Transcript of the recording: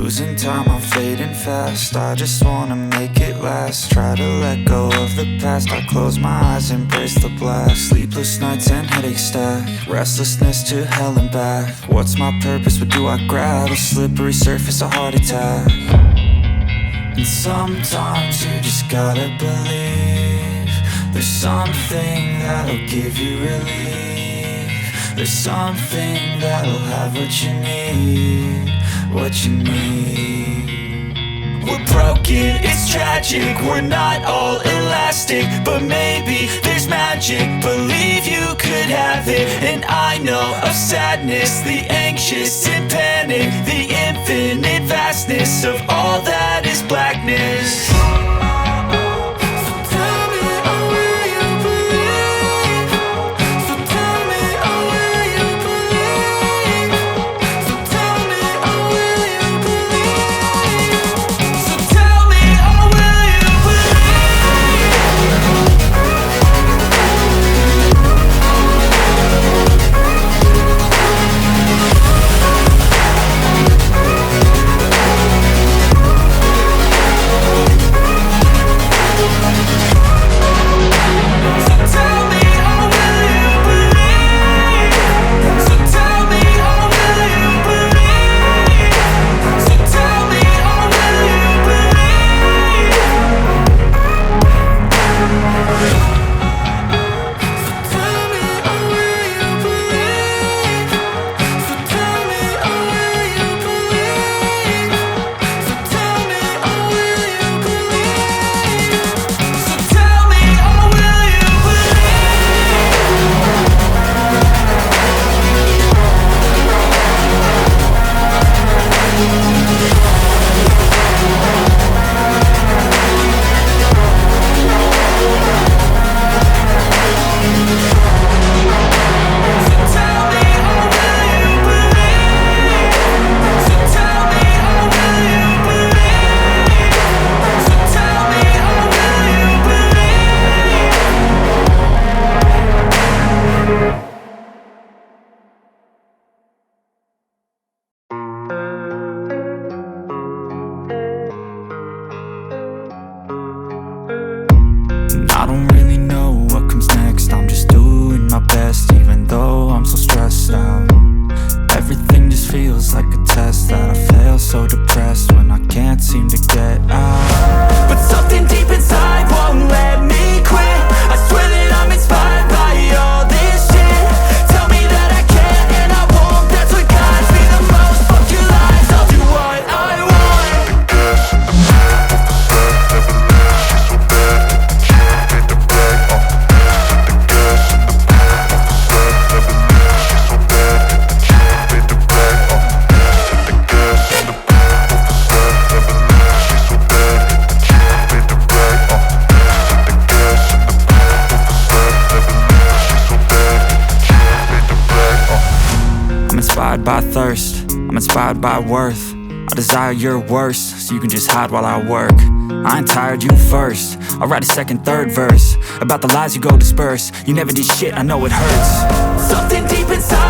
Losing time, I'm fading fast. I just wanna make it last. Try to let go of the past. I close my eyes, embrace the blast. Sleepless nights and headaches stack. Restlessness to hell and back. What's my purpose, what do I grab? A slippery surface, a heart attack. And sometimes you just gotta believe there's something that'll give you relief. There's something that'll have what you need, what you need. We're broken, it's tragic, we're not all elastic, but maybe there's magic. Believe you could have it. And I know of sadness, the anxious and panic, the infinite vastness of all that is blackness. I don't really know what comes next. I'm just doing my best, even though I'm so stressed out. Everything just feels like a test that I fail, so depressed when I can't seem to get out. But something deep inside won't let me quit. I swear that I'm inspired by all this shit. Tell me that I can and I won't. That's what guides me the most. Fuck your lies, I'll do what I want. By thirst, I'm inspired by worth. I desire your worst, so you can just hide while I work. I ain't tired, you first. I'll write a second, third verse about the lies you go disperse. You never did shit, I know it hurts. Something deep inside